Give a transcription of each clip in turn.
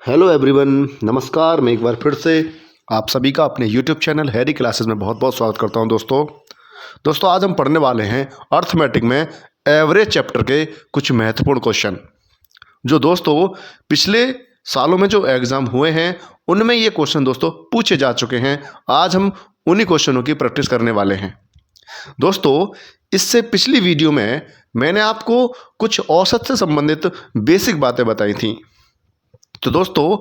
Hello everyone, नमस्कार। मैं एक बार फिर से आप सभी का अपने यूट्यूब चैनल हैरी क्लासेस में बहुत बहुत स्वागत करता हूं। दोस्तों आज हम पढ़ने वाले हैं अर्थमेटिक में एवरेज चैप्टर के कुछ महत्वपूर्ण क्वेश्चन, जो दोस्तों पिछले सालों में जो एग्ज़ाम हुए हैं उनमें ये क्वेश्चन दोस्तों पूछे जा चुके हैं। आज हम उन्हीं क्वेश्चनों की प्रैक्टिस करने वाले हैं। दोस्तों इससे पिछली वीडियो में मैंने आपको कुछ औसत से संबंधित बेसिक बातें बताई थी। तो दोस्तों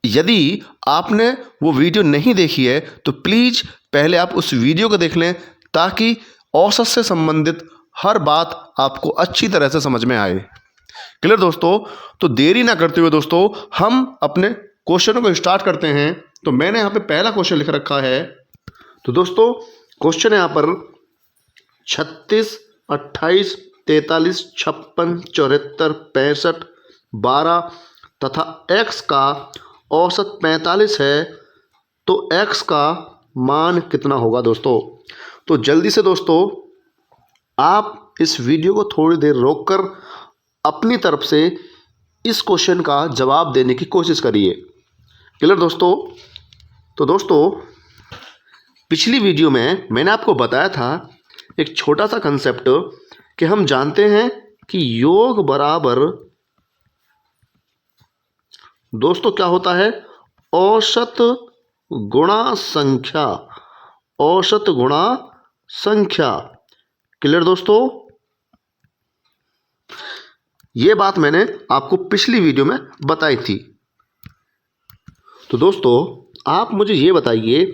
यदि आपने वो वीडियो नहीं देखी है तो प्लीज़ पहले आप उस वीडियो को देख लें, ताकि औसत से संबंधित हर बात आपको अच्छी तरह से समझ में आए। क्लियर दोस्तों? तो देरी ना करते हुए दोस्तों हम अपने क्वेश्चनों को स्टार्ट करते हैं। तो मैंने यहाँ पे पहला क्वेश्चन लिख रखा है। तो दोस्तों क्वेश्चन है यहाँ पर 36, 28, 43, 56, 74, 65, 12 तथा x का औसत 45 है, तो x का मान कितना होगा दोस्तों? तो जल्दी से दोस्तों आप इस वीडियो को थोड़ी देर रोककर अपनी तरफ से इस क्वेश्चन का जवाब देने की कोशिश करिए। क्लियर दोस्तों? तो दोस्तों पिछली वीडियो में मैंने आपको बताया था एक छोटा सा कंसेप्ट कि हम जानते हैं कि योग बराबर दोस्तों क्या होता है? औसत गुणा संख्या। औसत गुणा संख्या। क्लियर दोस्तों? ये बात मैंने आपको पिछली वीडियो में बताई थी। तो दोस्तों आप मुझे ये बताइए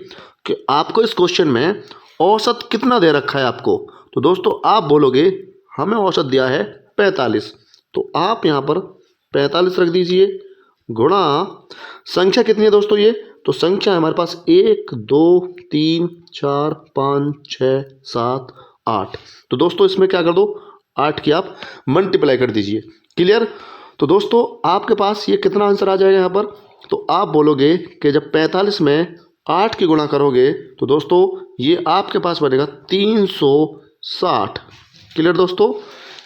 कि आपको इस क्वेश्चन में औसत कितना दे रखा है आपको? तो दोस्तों आप बोलोगे हमें औसत दिया है 45, तो आप यहाँ पर 45 रख दीजिए, गुणा संख्या कितनी है दोस्तों? ये तो संख्या हमारे पास 1, 2, 3, 4, 5, 6, 7, 8। तो दोस्तों इसमें क्या कर दो, 8 की आप मल्टीप्लाई कर दीजिए। क्लियर? तो दोस्तों आपके पास ये कितना आंसर आ जाएगा यहाँ पर? तो आप बोलोगे कि जब 45 में 8 की गुणा करोगे तो दोस्तों ये आपके पास बनेगा 360। क्लियर दोस्तों?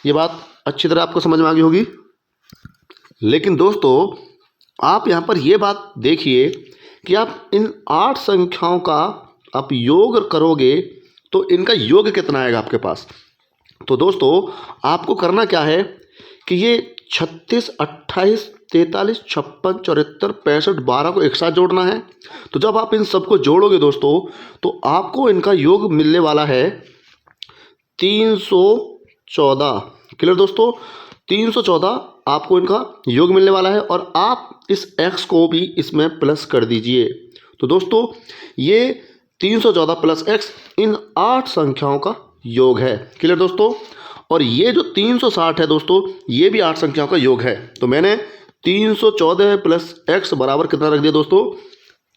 ये बात अच्छी तरह आपको समझ में आ गई होगी। लेकिन दोस्तों आप यहाँ पर ये बात देखिए कि आप इन 8 संख्याओं का आप योग करोगे तो इनका योग कितना आएगा आपके पास? तो दोस्तों आपको करना क्या है कि ये 36, 28, 43, 56, 74, 65, 12 को एक साथ जोड़ना है। तो जब आप इन सबको जोड़ोगे दोस्तों तो आपको इनका योग मिलने वाला है 314। क्लियर दोस्तों? 314 आपको इनका योग मिलने वाला है, और आप इस x को भी इसमें प्लस कर दीजिए। तो दोस्तों ये 314 प्लस x इन 8 संख्याओं का योग है। क्लियर दोस्तों? और ये जो 360 है दोस्तों ये भी 8 संख्याओं का योग है। तो मैंने 314 प्लस x बराबर कितना रख दिया दोस्तों?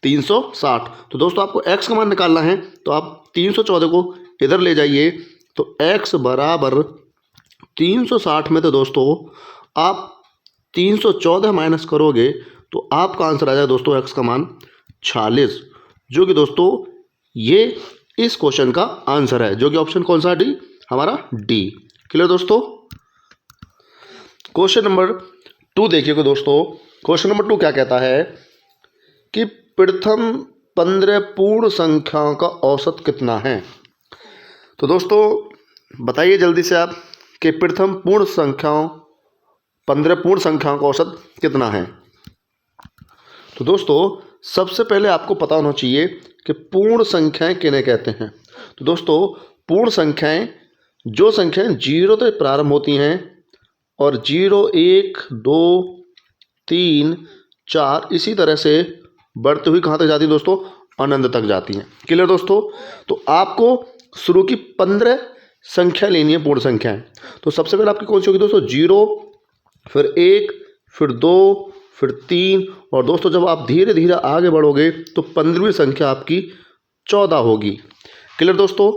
360। तो दोस्तों आपको x का मान निकालना है, तो आप 314 को इधर ले जाइए, तो x बराबर 360 में तो दोस्तों आप 314 माइनस करोगे तो आपका आंसर आ जाएगा दोस्तों x का मान 46, जो कि दोस्तों ये इस क्वेश्चन का आंसर है, जो कि ऑप्शन कौन सा? डी, हमारा डी। क्लियर दोस्तों? क्वेश्चन नंबर 2 देखिए दोस्तों। क्वेश्चन नंबर 2 क्या कहता है कि प्रथम 15 पूर्ण संख्याओं का औसत कितना है? तो दोस्तों बताइए जल्दी से आप कि प्रथम 15 पूर्ण संख्याओं का औसत कितना है? तो दोस्तों सबसे पहले आपको पता होना चाहिए कि पूर्ण संख्याएं किन्हें कहते हैं। तो दोस्तों पूर्ण संख्याएं जो संख्याएं 0 से प्रारंभ होती हैं और 0, 1, 2, 3, 4 इसी तरह से बढ़ती हुई कहाँ तक जाती है दोस्तों? अनंत तक जाती हैं। क्लियर दोस्तों? तो आपको शुरू की 15 संख्या लेनी है, पूर्ण संख्याएं। तो सबसे पहले आपकी कौन सी होगी दोस्तों? 0, फिर 1, फिर 2, फिर 3, और दोस्तों जब आप धीरे धीरे आगे बढ़ोगे तो 15वीं संख्या आपकी 14 होगी। क्लियर दोस्तों?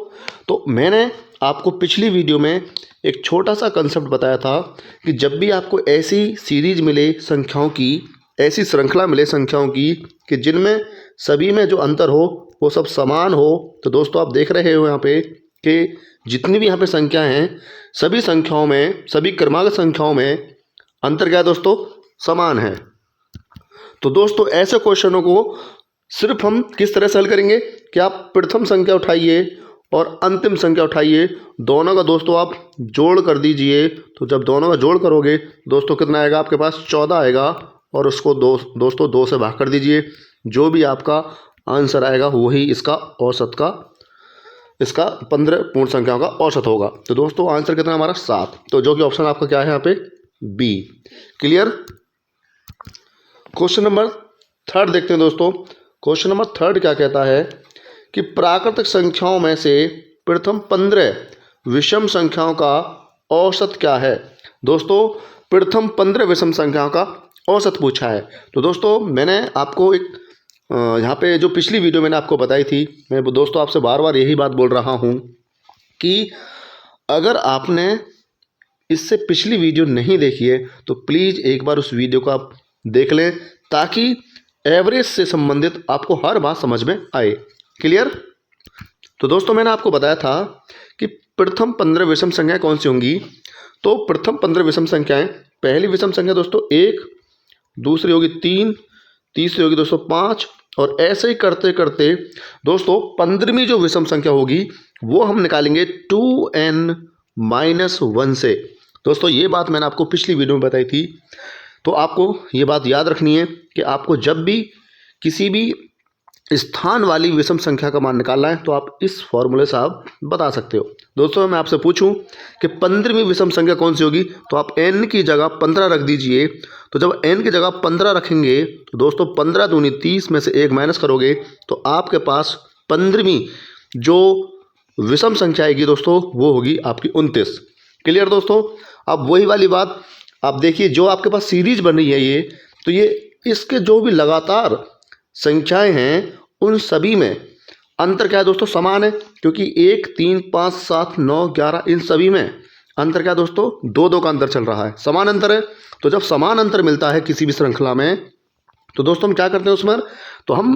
तो मैंने आपको पिछली वीडियो में एक छोटा सा कंसेप्ट बताया था कि जब भी आपको ऐसी सीरीज मिले संख्याओं की, ऐसी श्रृंखला मिले संख्याओं की कि जिनमें सभी में जो अंतर हो वो सब समान हो, तो दोस्तों आप देख रहे हो यहाँ पे कि जितनी भी यहाँ पे संख्याएं हैं सभी संख्याओं में, सभी क्रमागत संख्याओं में अंतर क्या है दोस्तों? समान है। तो दोस्तों ऐसे क्वेश्चनों को सिर्फ हम किस तरह से हल करेंगे कि आप प्रथम संख्या उठाइए और अंतिम संख्या उठाइए, दोनों का दोस्तों आप जोड़ कर दीजिए। तो जब दोनों का जोड़ करोगे दोस्तों कितना आएगा आपके पास, 14 आएगा, और उसको दोस्तों 2 से भाग कर दीजिए। जो भी आपका आंसर आएगा वही इसका औसत का, इसका 15 पूर्ण संख्याओं का औसत होगा। तो दोस्तों आंसर कितना हमारा 7, तो जो कि ऑप्शन आपका क्या है यहाँ पे, बी। क्लियर। क्वेश्चन नंबर 3 देखते हैं दोस्तों। क्वेश्चन नंबर 3 क्या कहता है कि प्राकृतिक संख्याओं में से प्रथम 15 विषम संख्याओं का औसत क्या है। दोस्तों प्रथम 15 विषम संख्याओं का औसत पूछा है। तो दोस्तों मैंने आपको एक यहाँ पे जो पिछली वीडियो मैंने आपको बताई थी, मैं दोस्तों आपसे बार बार यही बात बोल रहा हूँ कि अगर आपने इससे पिछली वीडियो नहीं देखी है तो प्लीज़ एक बार उस वीडियो को आप देख लें, ताकि एवरेज से संबंधित आपको हर बात समझ में आए। क्लियर। तो दोस्तों मैंने आपको बताया था कि प्रथम 15 विषम संख्याएं कौन सी होंगी। तो प्रथम 15 विषम संख्याएं, पहली विषम संख्या दोस्तों 1, दूसरी होगी 3, तीसरी होगी दोस्तों 5, और ऐसे ही करते करते दोस्तों 15वीं जो विषम संख्या होगी वो हम निकालेंगे 2n-1 से। दोस्तों ये बात मैंने आपको पिछली वीडियो में बताई थी, तो आपको ये बात याद रखनी है कि आपको जब भी किसी भी स्थान वाली विषम संख्या का मान निकालना है तो आप इस फॉर्मूले से आप बता सकते हो। दोस्तों मैं आपसे पूछूं कि 15वीं विषम संख्या कौन सी होगी, तो आप n की जगह 15 रख दीजिए। तो जब n की जगह 15 रखेंगे तो दोस्तों 15 दूनी 30 में से 1 माइनस करोगे तो आपके पास 15वीं जो विषम संख्या आएगी दोस्तों वो होगी आपकी 29। क्लियर दोस्तों। अब वही वाली बात आप देखिए, जो आपके पास सीरीज बन रही है ये, तो ये इसके जो भी लगातार संख्याएं हैं उन सभी में अंतर क्या है दोस्तों, समान है। क्योंकि 1, 3, 5, 7, 9, 11 इन सभी में अंतर क्या है दोस्तों, 2-2 का अंतर चल रहा है, समान अंतर है। तो जब समान अंतर मिलता है किसी भी श्रृंखला में तो दोस्तों हम क्या करते हैं उसमें, तो हम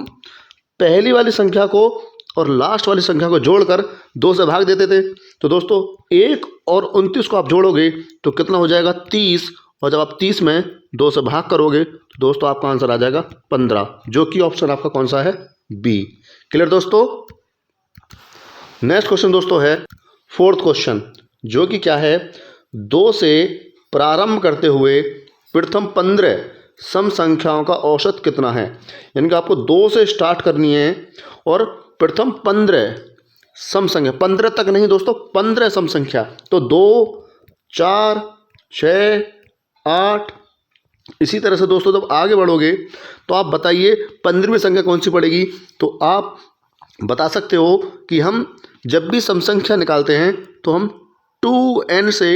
पहली वाली संख्या को और लास्ट वाली संख्या को जोड़कर 2 से भाग देते थे। तो दोस्तों 1 और 29 को आप जोड़ोगे तो कितना हो जाएगा, 30, और जब आप 30 में 2 से भाग करोगे तो दोस्तों आपका आंसर आ जाएगा 15, जो कि ऑप्शन आपका कौन सा है, बी। क्लियर दोस्तों। नेक्स्ट क्वेश्चन दोस्तों है 4th क्वेश्चन, जो कि क्या है, 2 से प्रारंभ करते हुए प्रथम 15 सम संख्याओं का औसत कितना है। यानी कि आपको 2 से स्टार्ट करनी है और प्रथम 15 सम संख्या, 15 तक नहीं दोस्तों, 15 सम संख्या। तो 2, 4, 6, 8, इसी तरह से दोस्तों जब आगे बढ़ोगे तो आप बताइए 15वीं संख्या कौन सी पड़ेगी। तो आप बता सकते हो कि हम जब भी सम संख्या निकालते हैं तो हम 2n से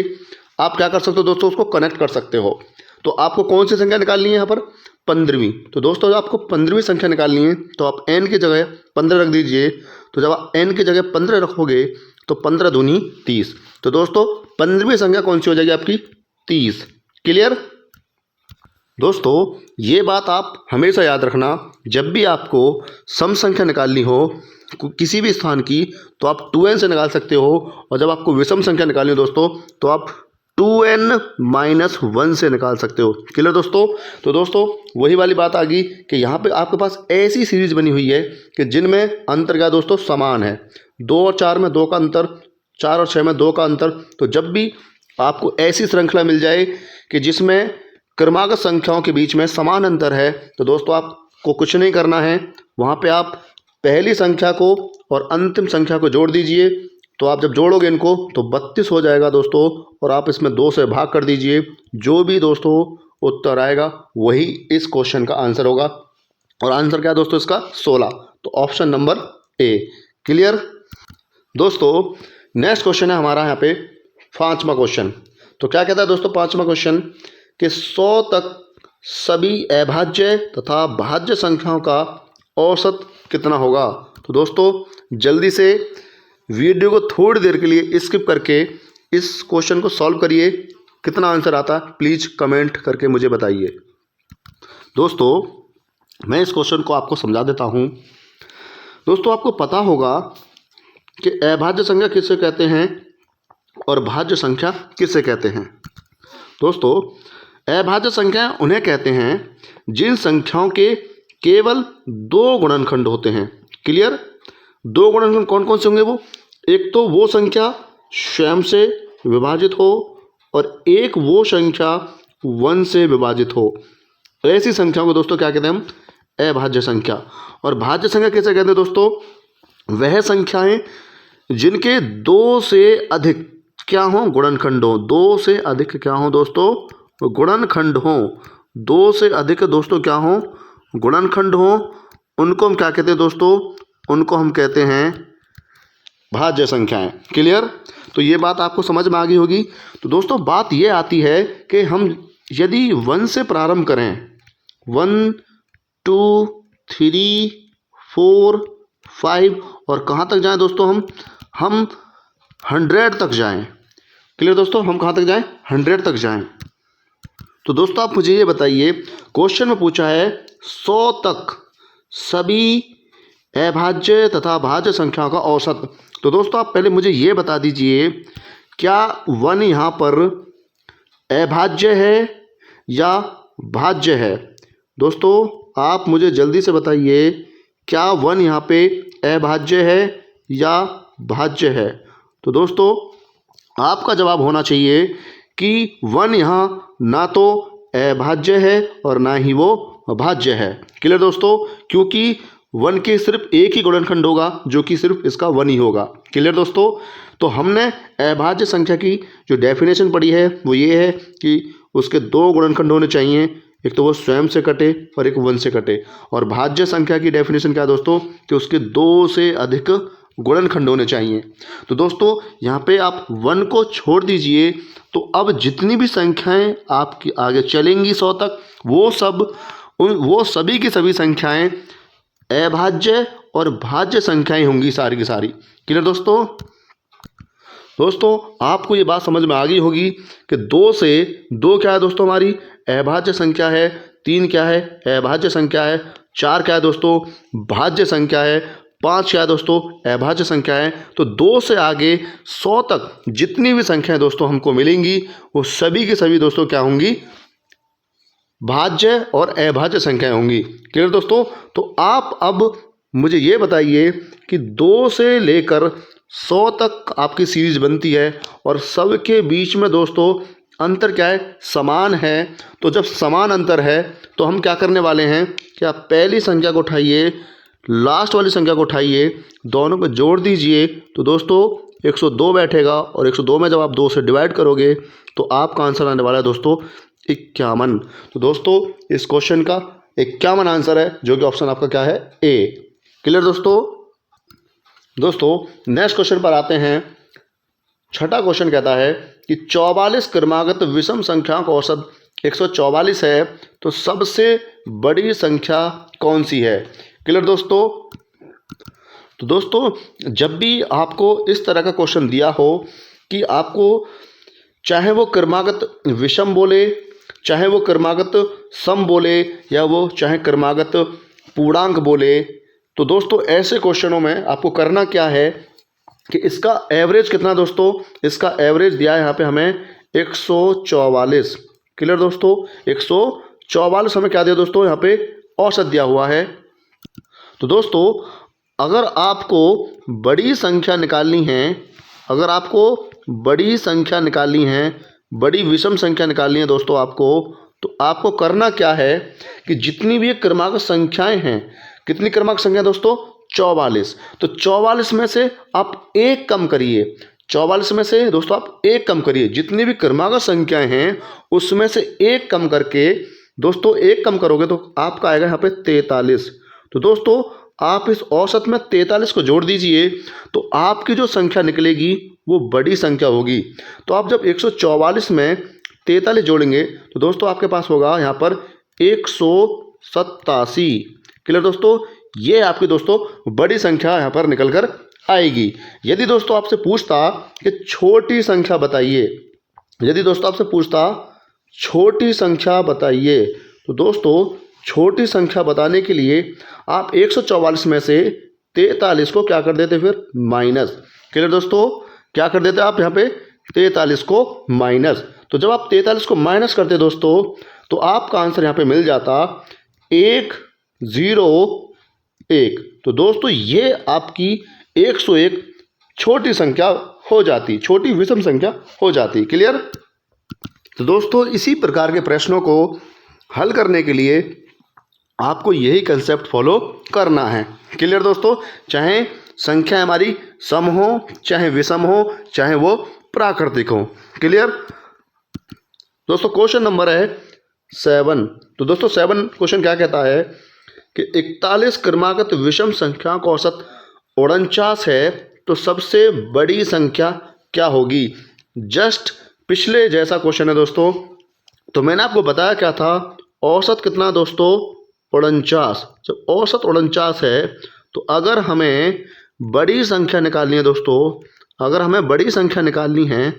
आप क्या कर सकते हो दोस्तों, उसको कनेक्ट कर सकते हो। तो आपको कौन सी संख्या निकालनी है यहाँ पर, 15वीं। तो दोस्तों जब आपको 15वीं संख्या निकालनी है तो आप n की जगह 15 रख दीजिए। तो जब आप n की जगह 15 रखोगे तो 15 दूनी 30। तो दोस्तों 15वीं संख्या कौन सी हो जाएगी आपकी, 30। क्लियर दोस्तों। ये बात आप हमेशा याद रखना, जब भी आपको सम संख्या निकालनी हो किसी भी स्थान की तो आप 2n से निकाल सकते हो, और जब आपको विषम संख्या निकालनी हो दोस्तों तो आप 2n-1 से निकाल सकते हो। क्लियर दोस्तों। तो दोस्तों वही वाली बात आ गई कि यहाँ पे आपके पास ऐसी सीरीज बनी हुई है कि जिनमें अंतर क्या दोस्तों, समान है। 2 और 4 में 2 का अंतर, 4 और 6 में 2 का अंतर। तो जब भी आपको ऐसी श्रृंखला मिल जाए कि जिसमें क्रमागत संख्याओं के बीच में समान अंतर है तो दोस्तों आपको कुछ नहीं करना है, वहाँ पे आप पहली संख्या को और अंतिम संख्या को जोड़ दीजिए। तो आप जब जोड़ोगे इनको तो 32 हो जाएगा दोस्तों, और आप इसमें 2 से भाग कर दीजिए। जो भी दोस्तों उत्तर आएगा वही इस क्वेश्चन का आंसर होगा, और आंसर क्या है दोस्तों इसका, 16। तो ऑप्शन नंबर ए। क्लियर दोस्तों। नेक्स्ट क्वेश्चन है हमारा यहाँ पे 5वां क्वेश्चन। तो क्या कहता है दोस्तों 5वां क्वेश्चन कि 100 तक सभी अभाज्य तथा भाज्य संख्याओं का औसत कितना होगा। तो दोस्तों जल्दी से वीडियो को थोड़ी देर के लिए स्किप करके इस क्वेश्चन को सॉल्व करिए, कितना आंसर आता है प्लीज़ कमेंट करके मुझे बताइए। दोस्तों मैं इस क्वेश्चन को आपको समझा देता हूँ। दोस्तों आपको पता होगा कि अभाज्य संख्या किसे कहते हैं और भाज्य संख्या किसे कहते हैं। दोस्तों अभाज्य संख्याएं उन्हें कहते हैं जिन संख्याओं के केवल 2 गुणनखंड होते हैं। क्लियर? 2 गुणनखंड कौन कौन से होंगे वो? एक तो वो संख्या स्वयं से विभाजित हो और एक वो संख्या 1 से विभाजित हो। ऐसी संख्याओं को दोस्तों क्या कहते हैं हम? अभाज्य संख्या। और भाज्य संख्या कैसे कहते हैं दोस्तों? वह संख्याएं जिनके 2 से अधिक क्या हो? गुणनखंड हो। 2 से अधिक क्या हो दोस्तों? गुणनखंड हो। 2 से अधिक दोस्तों क्या हो? गुणनखंड हो। उनको हम क्या कहते हैं दोस्तों? उनको हम कहते हैं भाज्य संख्याएं। क्लियर? तो ये बात आपको समझ में आ गई होगी। तो दोस्तों बात ये आती है कि हम यदि 1 से प्रारंभ करें, 1 2 3 4 5 और कहाँ तक जाएं दोस्तों? हम 100 तक जाएं। क्लियर दोस्तों? हम कहाँ तक जाएं? 100 तक जाएं। तो दोस्तों आप मुझे ये बताइए, क्वेश्चन में पूछा है 100 तक सभी अभाज्य तथा भाज्य संख्याओं का औसत। तो दोस्तों आप पहले मुझे ये बता दीजिए, क्या 1 यहाँ पर अभाज्य है या भाज्य है? दोस्तों आप मुझे जल्दी से बताइए, क्या 1 यहाँ पे अभाज्य है या भाज्य है? तो दोस्तों आपका जवाब होना चाहिए कि 1 यहाँ ना तो अभाज्य है और ना ही वो भाज्य है। क्लियर दोस्तों? क्योंकि 1 के सिर्फ एक ही गुणनखंड होगा जो कि सिर्फ इसका 1 ही होगा। क्लियर दोस्तों? तो हमने अभाज्य संख्या की जो डेफिनेशन पढ़ी है वो ये है कि उसके 2 गुणनखंड होने चाहिए, एक तो वो स्वयं से कटे और एक 1 से कटे। और भाज्य संख्या की डेफिनेशन क्या है दोस्तों? कि उसके 2 से अधिक गुणनखंड होने चाहिए। तो दोस्तों यहाँ पे आप 1 को छोड़ दीजिए, तो अब जितनी भी संख्याएं आपकी आगे चलेंगी 100 तक, वो सभी की सभी संख्याएं अभाज्य और भाज्य संख्याएं होंगी सारी की सारी। क्लियर दोस्तों? दोस्तों आपको ये बात समझ में आ गई होगी कि 2 से 2 क्या है दोस्तों? हमारी अभाज्य संख्या है। 3 क्या है? अभाज्य संख्या है। 4 क्या है दोस्तों? भाज्य संख्या है। 5 क्या है दोस्तों? अभाज्य संख्या है। तो 2 से आगे 100 तक जितनी भी संख्याएं दोस्तों हमको मिलेंगी वो सभी की सभी दोस्तों क्या होंगी? भाज्य और अभाज्य संख्याएं होंगी। क्लियर दोस्तों? तो आप अब मुझे ये बताइए कि 2 से लेकर 100 तक आपकी सीरीज बनती है और सबके बीच में दोस्तों अंतर क्या है? समान है। तो जब समान अंतर है तो हम क्या करने वाले हैं कि आप पहली संख्या को उठाइए, लास्ट वाली संख्या को उठाइए, दोनों को जोड़ दीजिए, तो दोस्तों 102 बैठेगा और 102 में जब आप 2 से डिवाइड करोगे तो आपका आंसर आने वाला है दोस्तों 51। तो दोस्तों इस क्वेश्चन का 51 आंसर है, जो कि ऑप्शन आपका क्या है? ए। क्लियर दोस्तों? दोस्तों नेक्स्ट क्वेश्चन पर आते हैं। छठा क्वेश्चन कहता है कि 44 क्रमागत विषम संख्याओं का औसत 144 है, तो सबसे बड़ी संख्या कौन सी है? क्लियर दोस्तों? तो दोस्तों जब भी आपको इस तरह का क्वेश्चन दिया हो कि आपको चाहे वो क्रमागत विषम बोले, चाहे वो क्रमागत सम बोले, या वो चाहे क्रमागत पूर्णांक बोले, तो दोस्तों ऐसे क्वेश्चनों में आपको करना क्या है कि इसका एवरेज कितना दोस्तों? इसका एवरेज दिया है यहाँ पे हमें 144। क्लियर दोस्तों? 144 हमें क्या दिया दोस्तों? यहाँ पे औसत दिया हुआ है। तो दोस्तों अगर आपको बड़ी संख्या निकालनी है, अगर आपको बड़ी संख्या निकालनी है, बड़ी विषम संख्या निकालनी है दोस्तों आपको, तो आपको करना क्या है कि जितनी भी क्रमागत संख्याएं हैं, कितनी क्रमागत संख्या दोस्तों? 44। तो 44 में से आप एक कम करिए। 44 में से दोस्तों आप एक कम करिए। जितनी भी क्रमागत संख्याएं हैं उसमें से एक कम करके दोस्तों एक कम करोगे तो आपका आएगा यहाँ पे 43। तो दोस्तों आप इस औसत में 43 को जोड़ दीजिए, तो आपकी जो संख्या निकलेगी वो बड़ी संख्या होगी। तो आप जब 144 में 43 जोड़ेंगे तो दोस्तों आपके पास होगा यहाँ पर 187। क्लियर दोस्तों? ये आपकी दोस्तों बड़ी संख्या यहाँ पर निकल कर आएगी। यदि दोस्तों आपसे पूछता कि छोटी संख्या बताइए, यदि दोस्तों आपसे पूछता छोटी संख्या बताइए, तो दोस्तों छोटी संख्या बताने के लिए आप 144 में से 43 को क्या कर देते? फिर माइनस। क्लियर दोस्तों? क्या कर देते आप यहाँ पे? 43 को माइनस। तो जब आप 43 को माइनस करते दोस्तों तो आपका आंसर यहाँ पे मिल जाता 101। तो दोस्तों ये आपकी 101 छोटी संख्या हो जाती, छोटी विषम संख्या हो जाती। क्लियर। तो दोस्तों इसी प्रकार के प्रश्नों को हल करने के लिए आपको यही कंसेप्ट फॉलो करना है। क्लियर दोस्तों। चाहे संख्या हमारी सम हो, चाहे विषम हो, चाहे वो प्राकृतिक हो। क्लियर दोस्तों। क्वेश्चन नंबर है 7। तो दोस्तों 7 क्वेश्चन क्या कहता है कि 41 क्रमागत विषम संख्या का औसत 49 है, तो सबसे बड़ी संख्या क्या होगी। जस्ट पिछले जैसा क्वेश्चन है दोस्तों। तो मैंने आपको बताया क्या था, औसत कितना दोस्तों 49। जब औसत 49 है तो अगर हमें बड़ी संख्या निकालनी है दोस्तों, अगर हमें बड़ी संख्या निकालनी है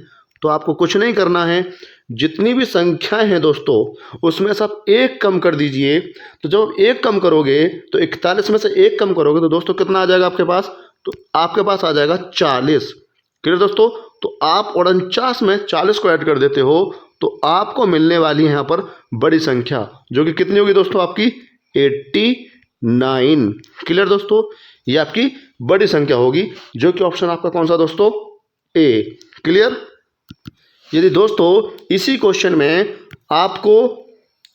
तो आपको कुछ नहीं करना है, जितनी भी संख्याएं हैं दोस्तों उसमें से आप एक कम कर दीजिए। तो जब एक कम करोगे तो 41 में से एक कम करोगे तो दोस्तों कितना आ जाएगा आपके पास, तो आपके पास आ जाएगा 40। क्लियर दोस्तों। तो आप 49 में 40 को ऐड कर देते हो तो आपको मिलने वाली है यहाँ पर बड़ी संख्या, जो कि कितनी होगी दोस्तों आपकी 89। क्लियर दोस्तों। ये आपकी बड़ी संख्या होगी, जो कि ऑप्शन आपका कौन सा दोस्तों, ए। क्लियर। यदि दोस्तों इसी क्वेश्चन में आपको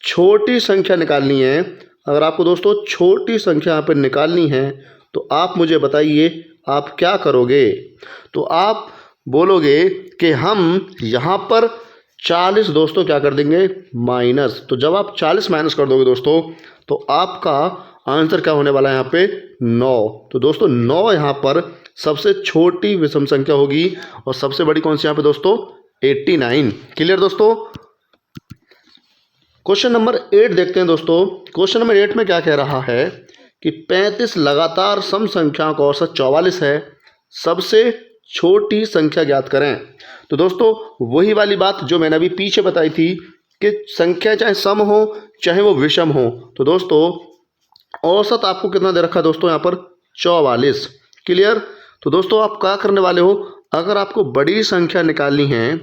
छोटी संख्या निकालनी है, अगर आपको दोस्तों छोटी संख्या यहाँ पर निकालनी है तो आप मुझे बताइए आप क्या करोगे। तो आप बोलोगे कि हम यहाँ पर 40 दोस्तों क्या कर देंगे माइनस। तो जब आप 40 माइनस कर दोगे दोस्तों तो आपका आंसर क्या होने वाला है यहाँ पे 9। तो दोस्तों 9 यहाँ पर सबसे छोटी विषम संख्या होगी और सबसे बड़ी कौन सी यहाँ पे दोस्तों 89। क्लियर दोस्तों। क्वेश्चन नंबर 8 देखते हैं दोस्तों। क्वेश्चन नंबर 8 में क्या कह रहा है कि 35 लगातार सम संख्याओं का औसत 44 है, सबसे छोटी संख्या ज्ञात करें। तो दोस्तों वही वाली बात जो मैंने अभी पीछे बताई थी कि संख्या चाहे सम हो चाहे वो विषम हो, तो दोस्तों औसत आपको कितना दे रखा है दोस्तों यहाँ पर 44। क्लियर। तो दोस्तों आप क्या करने वाले हो, अगर आपको बड़ी संख्या निकालनी है,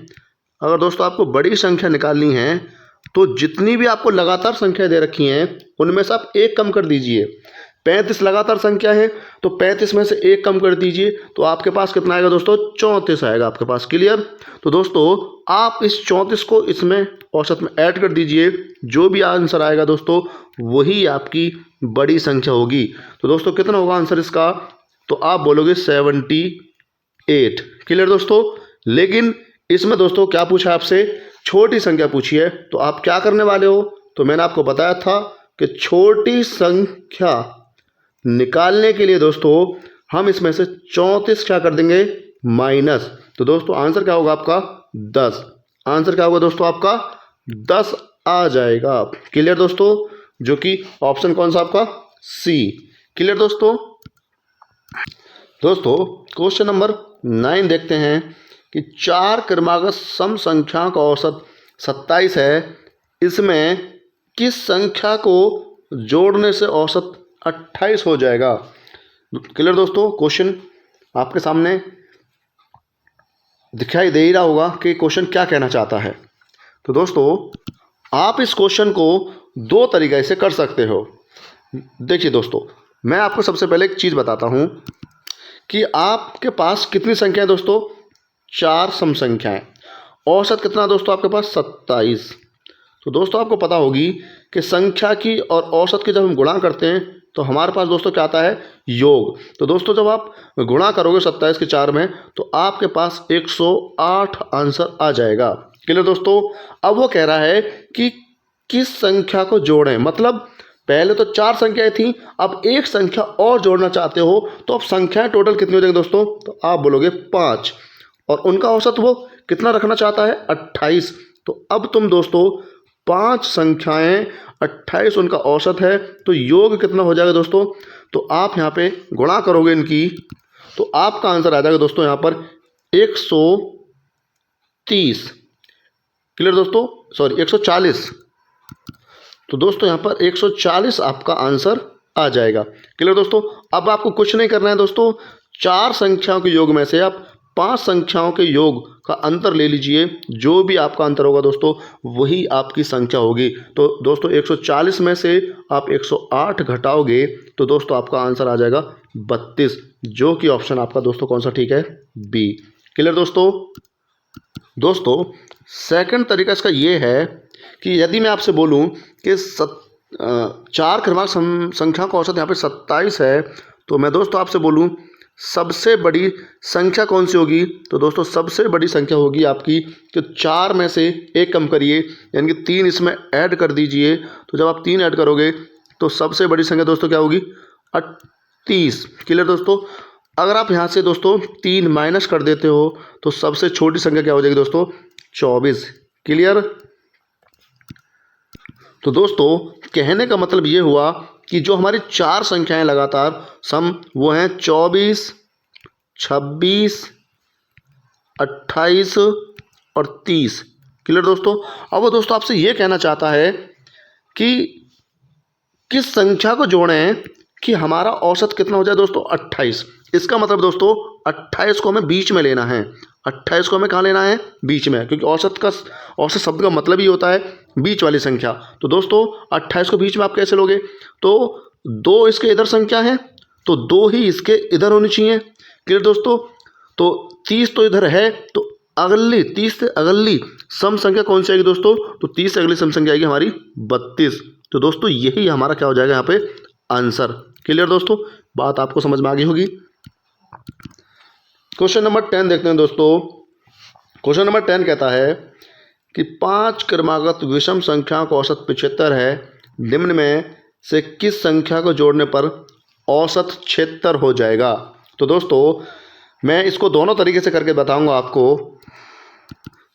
अगर दोस्तों आपको बड़ी संख्या निकालनी है तो जितनी भी आपको लगातार संख्या दे रखी हैं उनमें से आप एक कम कर दीजिए। 35 लगातार संख्या है तो 35 में से एक कम कर दीजिए तो आपके पास कितना आएगा दोस्तों 34 आएगा आपके पास। क्लियर। तो दोस्तों आप इस 34 को इसमें औसत में ऐड कर दीजिए, जो भी आंसर आएगा दोस्तों वही आपकी बड़ी संख्या होगी। तो दोस्तों कितना होगा आंसर इसका, तो आप बोलोगे 78। क्लियर दोस्तों। लेकिन इसमें दोस्तों क्या पूछा आपसे, छोटी संख्या पूछी है, तो आप क्या करने वाले हो, तो मैंने आपको बताया था कि छोटी संख्या निकालने के लिए दोस्तों हम इसमें से 34 क्या कर देंगे माइनस। तो दोस्तों आंसर क्या होगा आपका 10। आंसर क्या होगा दोस्तों आपका 10 आ जाएगा। क्लियर दोस्तों। जो कि ऑप्शन कौन सा आपका सी। क्लियर दोस्तों। दोस्तों क्वेश्चन नंबर 9 देखते हैं कि 4 क्रमागत सम संख्याओं का औसत 27 है, इसमें किस संख्या को जोड़ने से औसत 28 हो जाएगा। क्लियर दोस्तों। क्वेश्चन आपके सामने दिखाई दे ही रहा होगा कि क्वेश्चन क्या कहना चाहता है। तो दोस्तों आप इस क्वेश्चन को दो तरीके से कर सकते हो। देखिए दोस्तों मैं आपको सबसे पहले एक चीज़ बताता हूँ कि आपके पास कितनी संख्या है दोस्तों, 4 सम संख्याएं, औसत कितना दोस्तों आपके पास 27। तो दोस्तों आपको पता होगी कि संख्या की और औसत की जब हम गुणा करते हैं तो हमारे पास दोस्तों क्या आता है योग। तो दोस्तों जब आप गुणा करोगे 27 के 4 में तो आपके पास 108 आंसर आ जाएगा। क्लियर दोस्तों। अब वो कह रहा है कि किस संख्या को जोड़ें, मतलब पहले तो 4 संख्याएं थी, अब एक संख्या और जोड़ना चाहते हो, तो अब संख्याएं टोटल कितनी हो जाएंगी दोस्तों, तो आप बोलोगे 5 और उनका औसत वो कितना रखना चाहता है 28। तो अब तुम दोस्तों 5 संख्याएं 28 उनका औसत है, तो योग कितना हो जाएगा दोस्तों, तो आप यहाँ पे गुणा करोगे इनकी तो आपका आंसर आ जाएगा दोस्तों यहाँ पर 130। क्लियर दोस्तों, सॉरी 140। तो दोस्तों यहाँ पर 140 आपका आंसर आ जाएगा। क्लियर दोस्तों। अब आपको कुछ नहीं करना है दोस्तों, 4 संख्याओं के योग में से आप 5 संख्याओं के योग का अंतर ले लीजिए, जो भी आपका अंतर होगा दोस्तों वही आपकी संख्या होगी। तो दोस्तों 140 में से आप 108 घटाओगे तो दोस्तों आपका आंसर आ जाएगा 32, जो कि ऑप्शन आपका दोस्तों कौन सा ठीक है, बी। क्लियर दोस्तों। दोस्तों सेकंड तरीका इसका ये है कि यदि मैं आपसे बोलूं कि 4 क्रमांक संख्या का औसत यहाँ पे 27 है, तो मैं दोस्तों आपसे बोलूं सबसे बड़ी संख्या कौन सी होगी, तो दोस्तों सबसे बड़ी संख्या होगी आपकी कि 4 में से 1 कम करिए, यानी कि 3 इसमें ऐड कर दीजिए। तो जब आप 3 ऐड करोगे तो सबसे बड़ी संख्या दोस्तों क्या होगी, 38। क्लियर दोस्तों। अगर आप यहाँ से दोस्तों 3 माइनस कर देते हो तो सबसे छोटी संख्या क्या हो जाएगी दोस्तों, 24। क्लियर। तो दोस्तों कहने का मतलब ये हुआ कि जो हमारी 4 संख्याएं लगातार सम वो हैं 24, 26, 28 और 30। क्लियर दोस्तों। अब वो दोस्तों आपसे ये कहना चाहता है कि किस संख्या को जोड़ें कि हमारा औसत कितना हो जाए दोस्तों, 28। इसका मतलब दोस्तों 28 को हमें बीच में लेना है, 28 को हमें कहाँ लेना है, बीच में, क्योंकि औसत शब्द का मतलब ही होता है बीच वाली संख्या। तो दोस्तों 28 को बीच में आप कैसे लोगे, तो 2 इसके इधर संख्या है तो 2 ही इसके इधर होनी चाहिए। क्लियर दोस्तों। तो 30 तो इधर है, तो अगली 30 से अगली सम संख्या कौन सी आएगी दोस्तों, तो 30 से अगली सम संख्या आएगी हमारी 32। तो दोस्तों यही हमारा क्या हो जाएगा यहाँ पे आंसर। क्लियर दोस्तों, बात आपको समझ में आ गई होगी। क्वेश्चन नंबर 10 देखते हैं दोस्तों। क्वेश्चन नंबर 10 कहता है कि 5 क्रमागत विषम संख्याओं का औसत 75 है, निम्न में से किस संख्या को जोड़ने पर औसत 76 हो जाएगा। तो दोस्तों मैं इसको दोनों तरीके से करके बताऊंगा आपको।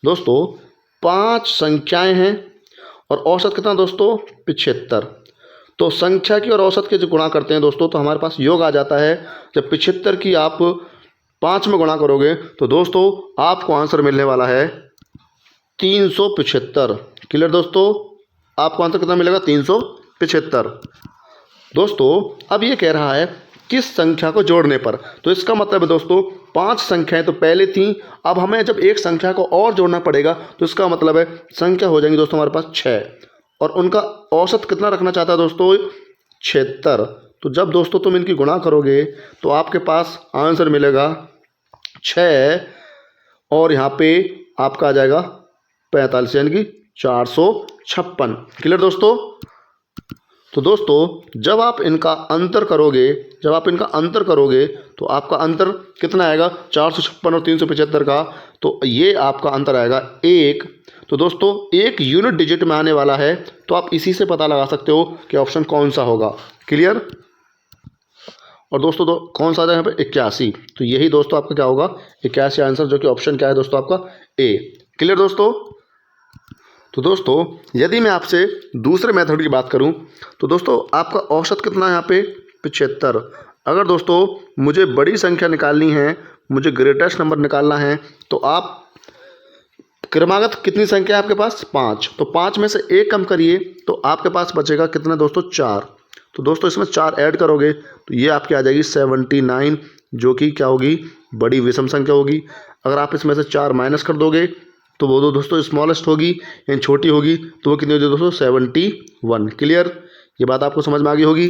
दोस्तों 5 संख्याएं हैं और औसत कितना दोस्तों, 75। तो संख्या की और औसत के जो गुणा करते हैं दोस्तों तो हमारे पास योग आ जाता है। जब 75 की आप 5 में गुणा करोगे तो दोस्तों आपको आंसर मिलने वाला है 375। क्लियर दोस्तों, आपको आंसर कितना मिलेगा, 375। दोस्तों अब ये कह रहा है किस संख्या को जोड़ने पर, तो इसका मतलब है दोस्तों 5 संख्याएं तो पहले थी, अब हमें जब एक संख्या को और जोड़ना पड़ेगा तो इसका मतलब है संख्या हो जाएंगी दोस्तों हमारे पास 6, और उनका औसत कितना रखना चाहता है दोस्तों, 76। तो जब दोस्तों तुम इनकी गुणा करोगे तो आपके पास आंसर मिलेगा 6 और यहाँ पे आपका आ जाएगा 45, यानी कि 456। क्लियर दोस्तों। तो दोस्तों जब आप इनका अंतर करोगे तो आपका अंतर कितना आएगा, 456 और 375 का, तो ये आपका अंतर आएगा 1। तो दोस्तों 1 यूनिट डिजिट में आने वाला है, तो आप इसी से पता लगा सकते हो कि ऑप्शन कौन सा होगा। क्लियर। और दोस्तों कौन सा आ जाए यहाँ पे, 81। तो यही दोस्तों आपका क्या होगा, 81 आंसर, जो कि ऑप्शन क्या है दोस्तों आपका ए। क्लियर दोस्तों। तो दोस्तों यदि मैं आपसे दूसरे मेथड की बात करूं तो दोस्तों आपका औसत कितना है यहाँ पे, 75। अगर दोस्तों मुझे बड़ी संख्या निकालनी है, मुझे ग्रेटेस्ट नंबर निकालना है, तो आप क्रमागत कितनी संख्या है आपके पास, 5, तो 5 में से 1 कम करिए तो आपके पास बचेगा कितना दोस्तों, 4। तो दोस्तों इसमें 4 ऐड करोगे तो ये आपकी आ जाएगी 79, जो कि क्या होगी, बड़ी विषम संख्या होगी। अगर आप इसमें से 4 माइनस कर दोगे तो वो दोस्तों स्मॉलेस्ट होगी यानी छोटी होगी, तो वो कितनी होगी दोस्तों, 71। क्लियर, ये बात आपको समझ में आ गई होगी।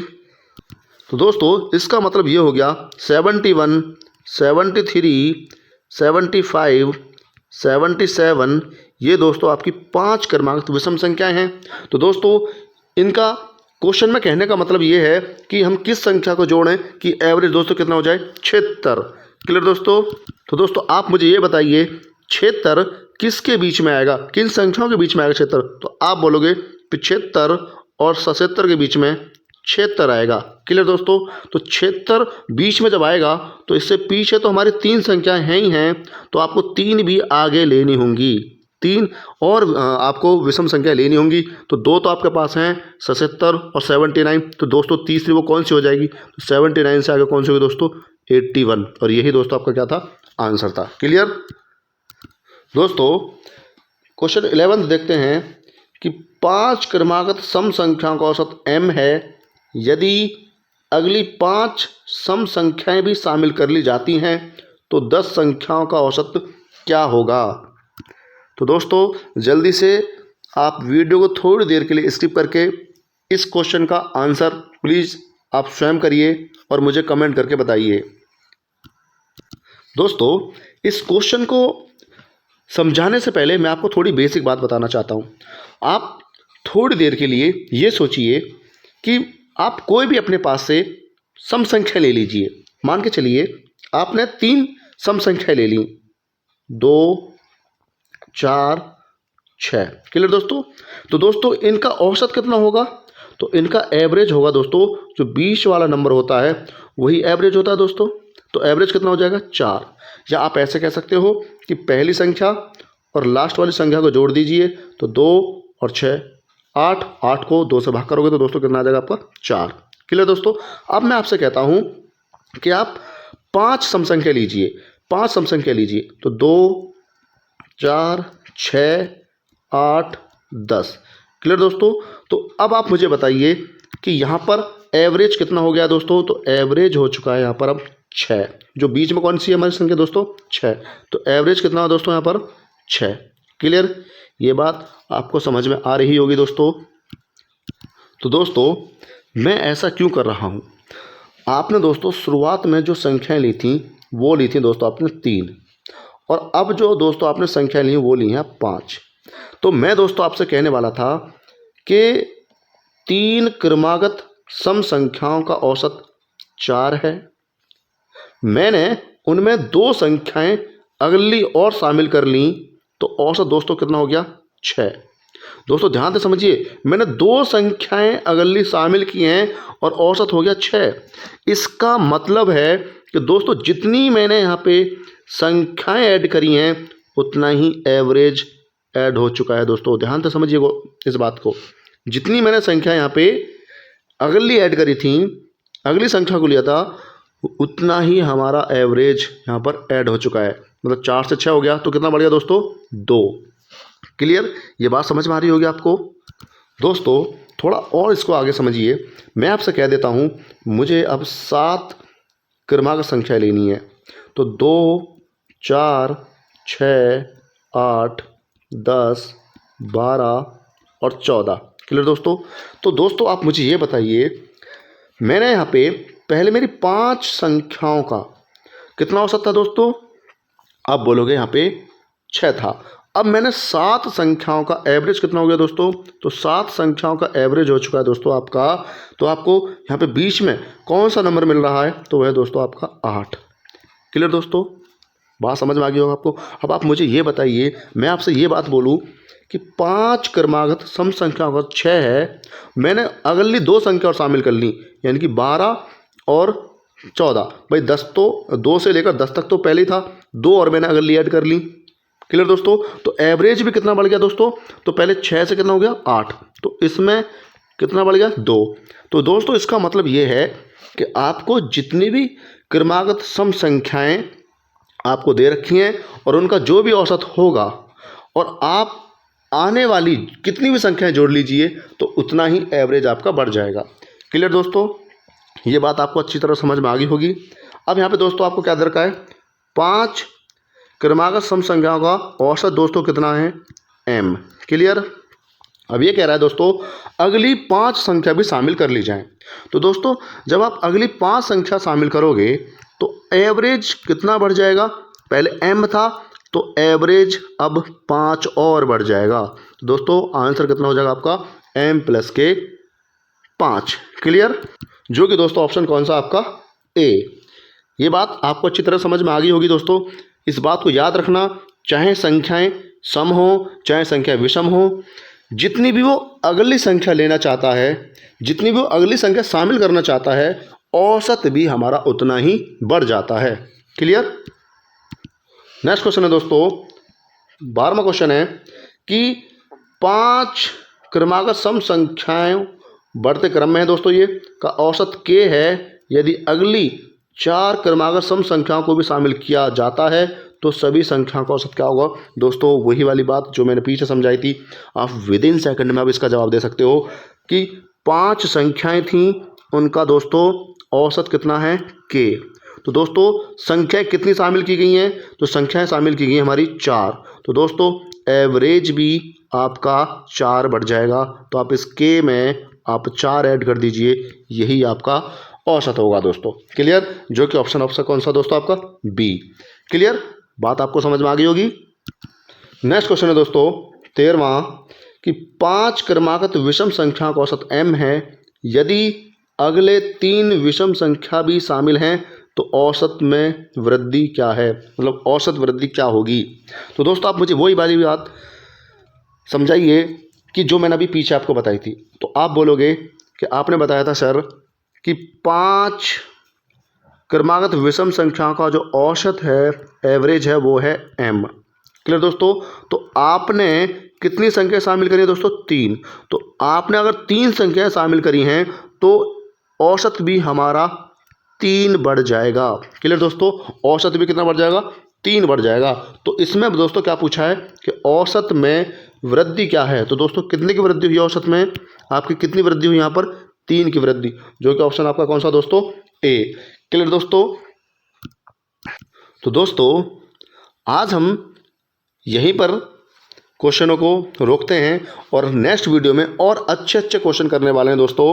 तो दोस्तों इसका मतलब ये हो गया 71, 73, 75, 77, ये दोस्तों आपकी 5 क्रमांक विषम संख्याएं हैं। तो दोस्तों इनका क्वेश्चन में कहने का मतलब ये है कि हम किस संख्या को जोड़ें कि एवरेज दोस्तों कितना हो जाए, 76। क्लियर दोस्तों। तो दोस्तों आप मुझे ये बताइए 76 किसके बीच में आएगा, किन संख्याओं के बीच में आएगा 76, तो आप बोलोगे 75 और 77 के बीच में 76 आएगा। क्लियर दोस्तों। तो 76 बीच में जब आएगा तो इससे पीछे तो हमारी 3 संख्याएं हैं ही हैं, तो आपको 3 भी आगे लेनी होंगी, 3 और आपको विषम संख्या लेनी होंगी। तो 2 तो आपके पास हैं 77 और 79, तो दोस्तों तीसरी वो कौन सी हो जाएगी, तो 79 से आगे कौन सी होगी दोस्तों, 81, और यही दोस्तों आपका क्या था, आंसर था। क्लियर दोस्तों। क्वेश्चन 11 देखते हैं कि 5 क्रमागत सम संख्याओं का औसत m है, यदि अगली 5 सम संख्याएं भी शामिल कर ली जाती हैं तो 10 संख्याओं का औसत क्या होगा। तो दोस्तों जल्दी से आप वीडियो को थोड़ी देर के लिए स्किप करके इस क्वेश्चन का आंसर प्लीज़ आप स्वयं करिए और मुझे कमेंट करके बताइए। दोस्तों इस क्वेश्चन को समझाने से पहले मैं आपको थोड़ी बेसिक बात बताना चाहता हूँ। आप थोड़ी देर के लिए ये सोचिए कि आप कोई भी अपने पास से सम संख्या ले लीजिए। मान के चलिए आपने 3 सम संख्या ले ली, 2, 4, 6। क्लियर दोस्तों। तो दोस्तों इनका औसत कितना होगा, तो इनका एवरेज होगा दोस्तों, जो 20 वाला नंबर होता है वही एवरेज होता है दोस्तों। तो एवरेज कितना हो जाएगा 4। या आप ऐसे कह सकते हो कि पहली संख्या और लास्ट वाली संख्या को जोड़ दीजिए तो 2 और 6 8, 8 को 2 से भाग करोगे तो दोस्तों कितना आ जाएगा आपका 4। क्लियर दोस्तों। अब मैं आपसे कहता हूँ कि आप 5 सम संख्या लीजिए, 5 सम संख्या लीजिए तो 2, 4, 6, 8, 10। क्लियर दोस्तों। तो अब आप मुझे बताइए कि यहाँ पर एवरेज कितना हो गया दोस्तों, तो एवरेज हो चुका है यहाँ पर अब 6। जो बीच में कौन सी है हमारी संख्या दोस्तों, 6। तो एवरेज कितना हो दोस्तों यहाँ पर 6। क्लियर, ये बात आपको समझ में आ रही होगी दोस्तों। तो दोस्तों मैं ऐसा क्यों कर रहा हूँ, आपने दोस्तों शुरुआत में जो संख्याएं ली थी वो ली थी दोस्तों आपने 3, और अब जो दोस्तों आपने संख्या ली वो ली हैं 5। तो मैं दोस्तों आपसे कहने वाला था कि 3 क्रमागत सम संख्याओं का औसत 4 है। मैंने उनमें 2 संख्याएं अगली और शामिल कर ली तो औसत दोस्तों कितना हो गया 6। दोस्तों ध्यान से समझिए, मैंने 2 संख्याएं अगली शामिल की हैं और औसत हो गया 6। इसका मतलब है कि दोस्तों जितनी मैंने यहाँ पे संख्याएं ऐड करी हैं उतना ही एवरेज ऐड हो चुका है दोस्तों। ध्यान से समझिए इस बात को, जितनी मैंने संख्या यहाँ पे अगली ऐड करी थी, अगली संख्या को लिया था, उतना ही हमारा एवरेज यहाँ पर ऐड हो चुका है। मतलब 4 से 6 हो गया तो कितना बढ़ गया दोस्तों 2। क्लियर, ये बात समझ में आ रही होगी आपको। दोस्तों थोड़ा और इसको आगे समझिए, मैं आपसे कह देता हूँ मुझे अब 7 क्रमागत संख्या लेनी है तो 2, 4, 6, 8, 10, 12 और 14। क्लियर दोस्तों। तो दोस्तों आप मुझे ये बताइए, मैंने यहाँ पे पहले मेरी 5 संख्याओं का कितना औसत था दोस्तों, आप बोलोगे यहाँ पे 6 था। अब मैंने 7 संख्याओं का एवरेज कितना हो गया दोस्तों, तो 7 संख्याओं का एवरेज हो चुका है दोस्तों आपका। तो आपको यहाँ पे बीच में कौन सा नंबर मिल रहा है, तो वह है दोस्तों आपका 8। क्लियर दोस्तों, बात समझ में आ गई होगा आपको। अब आप मुझे ये बताइए, मैं आपसे ये बात बोलूँ कि 5 क्रमागत सम संख्याओं का 6 है, मैंने अगली 2 संख्या और शामिल कर ली यानी कि 12 और 14। भाई 10 तो 2 से लेकर 10 तक तो पहले ही था, 2 और मैंने अगली ऐड कर ली। क्लियर दोस्तों। तो एवरेज भी कितना बढ़ गया दोस्तों, तो पहले 6 से कितना हो गया 8, तो इसमें कितना बढ़ गया 2। तो दोस्तों इसका मतलब ये है कि आपको जितनी भी क्रमागत सम संख्याएं आपको दे रखी हैं और उनका जो भी औसत होगा और आप आने वाली कितनी भी संख्याएं जोड़ लीजिए तो उतना ही एवरेज आपका बढ़ जाएगा। क्लियर दोस्तों, ये बात आपको अच्छी तरह समझ में आ गई होगी। अब यहाँ पे दोस्तों आपको क्या दरकार है, 5 क्रमागत सम संख्याओं का औसत दोस्तों कितना है m। क्लियर। अब ये कह रहा है दोस्तों अगली 5 संख्या भी शामिल कर ली जाए। तो दोस्तों जब आप अगली 5 संख्या शामिल करोगे तो एवरेज कितना बढ़ जाएगा, पहले m था तो एवरेज अब 5 और बढ़ जाएगा। तो दोस्तों आंसर कितना हो जाएगा आपका m + k 5। क्लियर, जो कि दोस्तों ऑप्शन कौन सा आपका A। ये बात आपको अच्छी तरह समझ में आ गई होगी दोस्तों। इस बात को याद रखना, चाहे संख्याएं सम हो चाहे संख्या विषम हो, जितनी भी वो अगली संख्या लेना चाहता है, जितनी भी वो अगली संख्या शामिल करना चाहता है, औसत भी हमारा उतना ही बढ़ जाता है। क्लियर। नेक्स्ट क्वेश्चन है दोस्तों 12वां क्वेश्चन है कि 5 क्रमागत सम संख्याएं बढ़ते क्रम में है दोस्तों, ये का औसत k है। यदि अगली 4 क्रमागत सम संख्याओं को भी शामिल किया जाता है तो सभी संख्याओं का औसत क्या होगा दोस्तों, वही वाली बात जो मैंने पीछे समझाई थी। आप विद इन सेकंड में अब इसका जवाब दे सकते हो कि 5 संख्याएं थीं, उनका दोस्तों औसत कितना है k। तो दोस्तों संख्याएं कितनी शामिल की गई हैं? तो संख्याएं शामिल की गई हैं हमारी 4। तो दोस्तों एवरेज भी आपका 4 बढ़ जाएगा। तो आप इस के में आप 4 ऐड कर दीजिए, यही आपका औसत होगा दोस्तों। क्लियर? जो कि ऑप्शन कौन सा दोस्तों आपका? बी। क्लियर? बात आपको समझ में आ गई होगी। नेक्स्ट क्वेश्चन है दोस्तों 13वां कि 5 क्रमागत विषम संख्या का औसत m है, यदि अगले 3 विषम संख्या भी शामिल हैं तो औसत में वृद्धि क्या है? मतलब औसत वृद्धि क्या होगी? तो दोस्तों आप मुझे वही वाली बात समझाइए कि जो मैंने अभी पीछे आपको बताई थी। तो आप बोलोगे कि आपने बताया था सर कि 5 क्रमागत विषम संख्या का जो औसत है, एवरेज है, वो है m। क्लियर दोस्तों? तो आपने कितनी संख्या शामिल करी है दोस्तों? 3। तो आपने अगर 3 संख्याएं शामिल करी हैं तो औसत भी हमारा 3 बढ़ जाएगा। क्लियर दोस्तों? औसत भी कितना बढ़ जाएगा? 3 बढ़ जाएगा। तो इसमें दोस्तों क्या पूछा है कि औसत में वृद्धि क्या है? तो दोस्तों कितने की वृद्धि हुई औसत में? आपकी कितनी वृद्धि हुई यहाँ पर? 3 की वृद्धि, जो कि ऑप्शन आपका कौन सा दोस्तों? ए। क्लियर दोस्तों? तो दोस्तों आज हम यहीं पर क्वेश्चनों को रोकते हैं और नेक्स्ट वीडियो में और अच्छे क्वेश्चन करने वाले हैं दोस्तों,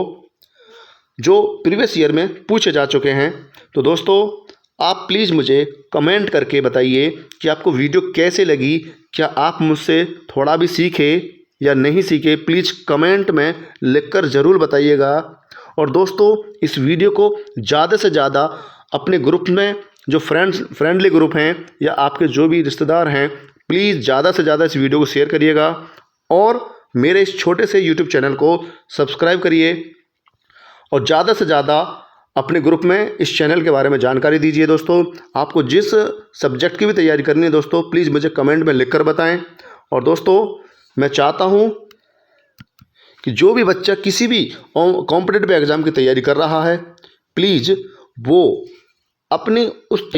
जो प्रीवियस ईयर में पूछे जा चुके हैं। तो दोस्तों आप प्लीज़ मुझे कमेंट करके बताइए कि आपको वीडियो कैसे लगी। क्या आप मुझसे थोड़ा भी सीखे या नहीं सीखे? प्लीज़ कमेंट में लिखकर ज़रूर बताइएगा। और दोस्तों इस वीडियो को ज़्यादा से ज़्यादा अपने ग्रुप में, जो फ्रेंडली ग्रुप हैं या आपके जो भी रिश्तेदार हैं, प्लीज़ ज़्यादा से ज़्यादा इस वीडियो को शेयर करिएगा और मेरे इस छोटे से यूट्यूब चैनल को सब्सक्राइब करिए और ज़्यादा से ज़्यादा अपने ग्रुप में इस चैनल के बारे में जानकारी दीजिए। दोस्तों आपको जिस सब्जेक्ट की भी तैयारी करनी है दोस्तों, प्लीज़ मुझे कमेंट में लिखकर बताएं। और दोस्तों मैं चाहता हूं कि जो भी बच्चा किसी भी कॉम्पिटिटिव एग्ज़ाम की तैयारी कर रहा है, प्लीज़ वो अपनी उस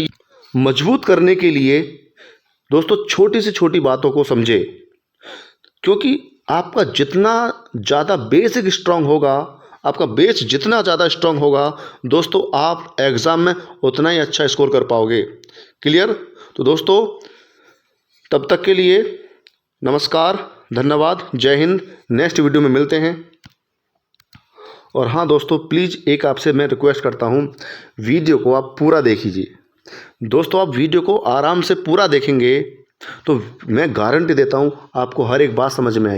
मजबूत करने के लिए दोस्तों छोटी से छोटी बातों को समझे, क्योंकि आपका जितना ज़्यादा बेसिक स्ट्रांग होगा, आपका बेस जितना ज़्यादा स्ट्रांग होगा दोस्तों, आप एग्ज़ाम में उतना ही अच्छा स्कोर कर पाओगे। क्लियर? तो दोस्तों तब तक के लिए नमस्कार, धन्यवाद, जय हिंद। नेक्स्ट वीडियो में मिलते हैं। और हाँ दोस्तों प्लीज़ एक आपसे मैं रिक्वेस्ट करता हूँ, वीडियो को आप पूरा देखिए दोस्तों। आप वीडियो को आराम से पूरा देखेंगे तो मैं गारंटी देता हूँ आपको हर एक बात समझ में आएगी।